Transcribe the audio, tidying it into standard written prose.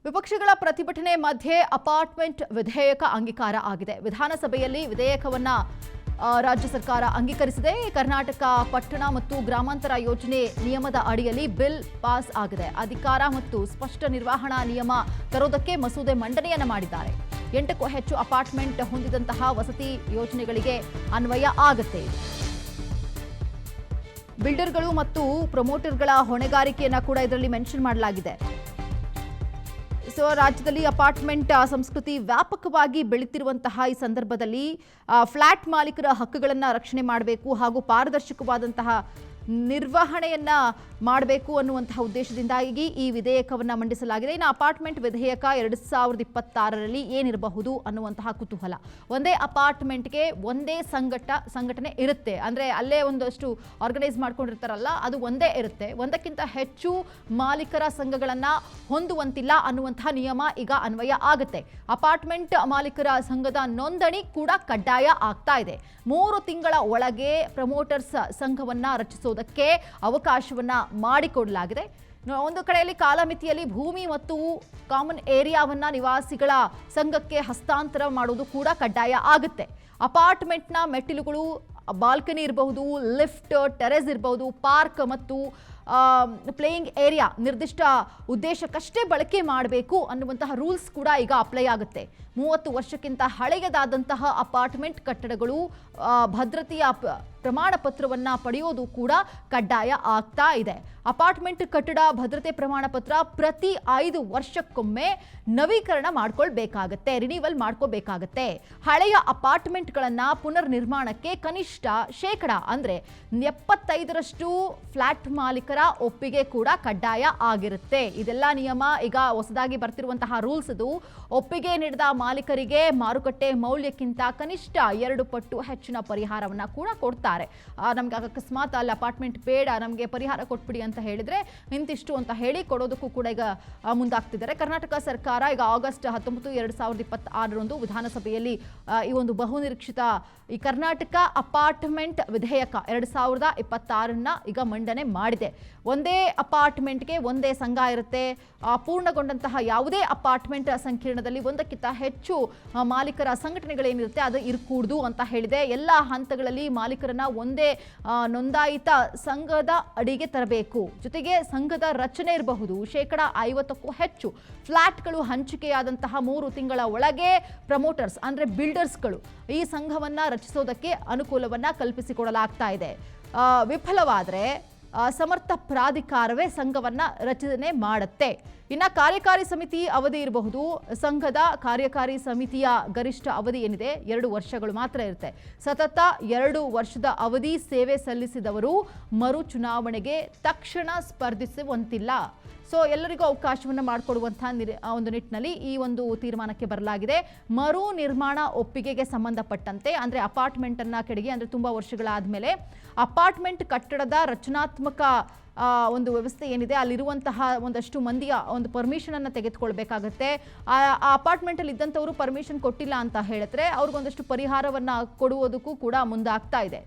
ವಿಪಕ್ಷಗಳ ಪ್ರತಿಭಟನೆ ಮಧ್ಯೆ ಅಪಾರ್ಟ್ಮೆಂಟ್ ವಿಧೇಯಕ ಅಂಗೀಕಾರ ಆಗಿದೆ. ವಿಧಾನಸಭೆಯಲ್ಲಿ ವಿಧೇಯಕವನ್ನ ರಾಜ್ಯ ಸರ್ಕಾರ ಅಂಗೀಕರಿಸಿದೆ. ಕರ್ನಾಟಕ ಪಟ್ಟಣ ಮತ್ತು ಗ್ರಾಮಾಂತರ ಯೋಜನೆ ನಿಯಮದ ಅಡಿಯಲ್ಲಿ ಬಿಲ್ ಪಾಸ್ ಆಗಿದೆ. ಅಧಿಕಾರ ಮತ್ತು ಸ್ಪಷ್ಟ ನಿರ್ವಹಣಾ ನಿಯಮ ತರೋದಕ್ಕೆ ಮಸೂದೆ ಮಂಡನೆಯನ್ನ ಮಾಡಿದ್ದಾರೆ. 8ಕ್ಕೂ ಹೆಚ್ಚು ಅಪಾರ್ಟ್ಮೆಂಟ್ ಹೊಂದಿದಂತಹ ವಸತಿ ಯೋಜನೆಗಳಿಗೆ ಅನ್ವಯ ಆಗುತ್ತೆ. ಬಿಲ್ಡರ್ಗಳು ಮತ್ತು ಪ್ರಮೋಟರ್ಗಳ ಹೊಣೆಗಾರಿಕೆಯನ್ನ ಕೂಡ ಇದರಲ್ಲಿ ಮೆನ್ಷನ್ ಮಾಡಲಾಗಿದೆ. ರಾಜ್ಯದಲ್ಲಿ ಅಪಾರ್ಟ್ಮೆಂಟ್ ಸಂಸ್ಕೃತಿ ವ್ಯಾಪಕವಾಗಿ ಬೆಳೀತಿರುವಂತಹ ಈ ಸಂದರ್ಭದಲ್ಲಿ ಫ್ಲಾಟ್ ಮಾಲೀಕರ ಹಕ್ಕುಗಳನ್ನು ರಕ್ಷಣೆ ಮಾಡಬೇಕು ಹಾಗೂ ಪಾರದರ್ಶಕವಾದಂತಹ ನಿರ್ವಹಣೆಯನ್ನ ಮಾಡಬೇಕು ಅನ್ನುವಂತಹ ಉದ್ದೇಶದಿಂದಾಗಿ ಈ ವಿಧೇಯಕವನ್ನು ಮಂಡಿಸಲಾಗಿದೆ. ಇನ್ನು ಅಪಾರ್ಟ್ಮೆಂಟ್ ವಿಧೇಯಕ 2026ರಲ್ಲಿ ಏನಿರಬಹುದು ಅನ್ನುವಂತಹ ಕುತೂಹಲ. ಒಂದೇ ಅಪಾರ್ಟ್ಮೆಂಟ್ಗೆ ಒಂದೇ ಸಂಘಟನೆ ಇರುತ್ತೆ, ಅಂದರೆ ಅಲ್ಲೇ ಒಂದಷ್ಟು ಆರ್ಗನೈಸ್ ಮಾಡ್ಕೊಂಡಿರ್ತಾರಲ್ಲ, ಅದು ಒಂದೇ ಇರುತ್ತೆ. ಒಂದಕ್ಕಿಂತ ಹೆಚ್ಚು ಮಾಲೀಕರ ಸಂಘಗಳನ್ನು ಹೊಂದುವಂತಿಲ್ಲ ಅನ್ನುವಂತಹ ನಿಯಮ ಈಗ ಅನ್ವಯ ಆಗುತ್ತೆ. ಅಪಾರ್ಟ್ಮೆಂಟ್ ಮಾಲೀಕರ ಸಂಘದ ನೋಂದಣಿ ಕೂಡ ಕಡ್ಡಾಯ ಆಗ್ತಾ ಇದೆ. 3 ತಿಂಗಳ ಒಳಗೆ ಪ್ರಮೋಟರ್ಸ್ ಸಂಘವನ್ನ ರಚಿಸೋದಕ್ಕೆ ಅವಕಾಶವನ್ನ ಮಾಡಿಕೊಡಲಾಗಿದೆ. ಒಂದು ಕಡೆಯಲ್ಲಿ ಕಾಲಮಿತಿಯಲ್ಲಿ ಭೂಮಿ ಮತ್ತು ಕಾಮನ್ ಏರಿಯಾವನ್ನ ನಿವಾಸಿಗಳ ಸಂಘಕ್ಕೆ ಹಸ್ತಾಂತರ ಮಾಡೋದು ಕೂಡ ಕಡ್ಡಾಯ ಆಗುತ್ತೆ. ಅಪಾರ್ಟ್ಮೆಂಟ್ನ ಮೆಟ್ಟಿಲುಗಳು, ಬಾಲ್ಕನಿ ಇರಬಹುದು, ಲಿಫ್ಟ್, ಟೆರೆಸ್ ಇರಬಹುದು, ಪಾರ್ಕ್ ಮತ್ತು ಪ್ಲೇಯಿಂಗ್ ಏರಿಯಾ ನಿರ್ದಿಷ್ಟ ಉದ್ದೇಶಕ್ಕಷ್ಟೇ ಬಳಕೆ ಮಾಡಬೇಕು ಅನ್ನುವಂತಹ ರೂಲ್ಸ್ ಕೂಡ ಈಗ ಅಪ್ಲೈ ಆಗುತ್ತೆ. 30 ವರ್ಷಕ್ಕಿಂತ ಹಳೆಯದಾದಂತಹ ಅಪಾರ್ಟ್ಮೆಂಟ್ ಕಟ್ಟಡಗಳು ಭದ್ರತೆಯ ಪ್ರಮಾಣ ಪತ್ರವನ್ನು ಪಡೆಯೋದು ಕೂಡ ಕಡ್ಡಾಯ ಆಗ್ತಾ ಇದೆ. ಅಪಾರ್ಟ್ಮೆಂಟ್ ಕಟ್ಟಡ ಭದ್ರತೆ ಪ್ರಮಾಣ ಪತ್ರ ಪ್ರತಿ 5 ವರ್ಷಕ್ಕೊಮ್ಮೆ ನವೀಕರಣ ಮಾಡ್ಕೊಳ್ಬೇಕಾಗತ್ತೆ, ರಿನಿವಲ್ ಮಾಡ್ಕೋಬೇಕಾಗತ್ತೆ. ಹಳೆಯ ಅಪಾರ್ಟ್ಮೆಂಟ್ಗಳನ್ನು ಪುನರ್ ನಿರ್ಮಾಣಕ್ಕೆ ಕನಿಷ್ಠ ಶೇಕಡ ಅಂದರೆ 75ರಷ್ಟು ಫ್ಲಾಟ್ ಮಾಲೀಕರ ಒಪ್ಪಿಗೆ ಕೂಡ ಕಡ್ಡಾಯ ಆಗಿರುತ್ತೆ. ಇದೆಲ್ಲ ನಿಯಮ ಈಗ ಹೊಸದಾಗಿ ಬರ್ತಿರುವಂತಹ ರೂಲ್ಸ್. ಅದು ಒಪ್ಪಿಗೆ ನೀಡಿದ ಮಾಲೀಕರಿಗೆ ಮಾರುಕಟ್ಟೆ ಮೌಲ್ಯಕ್ಕಿಂತ ಕನಿಷ್ಠ 2 ಪಟ್ಟು ಹೆಚ್ಚಿನ ಪರಿಹಾರವನ್ನು ಕೂಡ ಕೊಡ್ತಾರೆ. ನಮ್ಗೆ ಅಕಸ್ಮಾತ್ ಅಲ್ಲಿ ಅಪಾರ್ಟ್ಮೆಂಟ್ ಬೇಡ, ನಮಗೆ ಪರಿಹಾರ ಕೊಟ್ಬಿಡಿ ಅಂತ ಹೇಳಿದ್ರೆ ಇಂತಿಷ್ಟು ಅಂತ ಹೇಳಿ ಕೊಡೋದಕ್ಕೂ ಕೂಡ ಈಗ ಮುಂದಾಗ್ತಿದ್ದಾರೆ. ಕರ್ನಾಟಕ ಸರ್ಕಾರ ಈಗ ಆಗಸ್ಟ್ 19, 2026ರಂದು ವಿಧಾನಸಭೆಯಲ್ಲಿ ಈ ಒಂದು ಬಹುನಿರೀಕ್ಷಿತ ಈ ಕರ್ನಾಟಕ ಅಪಾರ್ಟ್ಮೆಂಟ್ ವಿಧೇಯಕ 2026ನ್ನ ಈಗ ಮಂಡನೆ ಮಾಡಿದೆ. ಒಂದೇ ಅಪಾರ್ಟ್ಮೆಂಟ್ಗೆ ಒಂದೇ ಸಂಘ ಇರುತ್ತೆ. ಪೂರ್ಣಗೊಂಡಂತಹ ಯಾವುದೇ ಅಪಾರ್ಟ್ಮೆಂಟ್ ಸಂಕೀರ್ಣದಲ್ಲಿ ಒಂದಕ್ಕಿಂತ ಹೆಚ್ಚು ಮಾಲೀಕರ ಸಂಘಟನೆಗಳೇನಿರುತ್ತೆ ಅದು ಇರಕೂಡದು ಅಂತ ಹೇಳಿದೆ. ಎಲ್ಲ ಹಂತಗಳಲ್ಲಿ ಮಾಲೀಕರನ್ನ ಒಂದೇ ನೋಂದಾಯಿತ ಸಂಘದ ಅಡಿಗೆ ತರಬೇಕು. ಜೊತೆಗೆ ಸಂಘದ ರಚನೆ ಇರಬಹುದು. 50%ಕ್ಕೂ ಹೆಚ್ಚು ಫ್ಲಾಟ್ಗಳು ಹಂಚಿಕೆಯಾದಂತಹ 3 ತಿಂಗಳ ಒಳಗೆ ಪ್ರಮೋಟರ್ಸ್ ಅಂದರೆ ಬಿಲ್ಡರ್ಸ್ಗಳು ಈ ಸಂಘವನ್ನ ರಚಿಸೋದಕ್ಕೆ ಅನುಕೂಲವನ್ನ ಕಲ್ಪಿಸಿಕೊಡಲಾಗ್ತಾ ಇದೆ. ವಿಫಲವಾದರೆ ಸಮರ್ಥ ಪ್ರಾಧಿಕಾರವೇ ಸಂಘವನ್ನ ರಚನೆ ಮಾಡುತ್ತೆ. ಇನ್ನು ಕಾರ್ಯಕಾರಿ ಸಮಿತಿ ಅವಧಿ ಇರಬಹುದು. ಸಂಘದ ಕಾರ್ಯಕಾರಿ ಸಮಿತಿಯ ಗರಿಷ್ಠ ಅವಧಿ ಏನಿದೆ 2 ವರ್ಷಗಳು ಮಾತ್ರ ಇರುತ್ತೆ. ಸತತ 2 ವರ್ಷದ ಅವಧಿ ಸೇವೆ ಸಲ್ಲಿಸಿದವರು ಮರು ಚುನಾವಣೆಗೆ ತಕ್ಷಣ ಸ್ಪರ್ಧಿಸುವಂತಿಲ್ಲ. ಎಲ್ಲರಿಗೂ ಅವಕಾಶವನ್ನು ಮಾಡಿಕೊಡುವಂತಹ ಒಂದು ನಿಟ್ಟಿನಲ್ಲಿ ಈ ಒಂದು ತೀರ್ಮಾನಕ್ಕೆ ಬರಲಾಗಿದೆ. ಮರು ನಿರ್ಮಾಣ ಒಪ್ಪಿಗೆಗೆ ಸಂಬಂಧಪಟ್ಟಂತೆ ಅಂದರೆ ಅಪಾರ್ಟ್ಮೆಂಟ್ ಅನ್ನ ಕೆಡಗಿ ಅಂದರೆ ತುಂಬಾ ವರ್ಷಗಳಾದ್ಮೇಲೆ ಅಪಾರ್ಟ್ಮೆಂಟ್ ಕಟ್ಟಡದ ರಚನಾತ್ಮಕ ಒಂದು ವ್ಯವಸ್ಥೆ ಏನಿದೆ ಅಲ್ಲಿರುವಂತಹ ಒಂದಷ್ಟು ಮಂದಿಯ ಒಂದು ಪರ್ಮಿಷನ್ ಅನ್ನು ತೆಗೆದುಕೊಳ್ಬೇಕಾಗತ್ತೆ. ಆ ಅಪಾರ್ಟ್ಮೆಂಟ್ ಅಲ್ಲಿ ಇದ್ದಂಥವರು ಪರ್ಮಿಷನ್ ಕೊಟ್ಟಿಲ್ಲ ಅಂತ ಹೇಳಿದ್ರೆ ಅವ್ರಿಗೊಂದಷ್ಟು ಪರಿಹಾರವನ್ನ ಕೊಡುವುದಕ್ಕೂ ಕೂಡ ಮುಂದಾಗ್ತಾ ಇದೆ.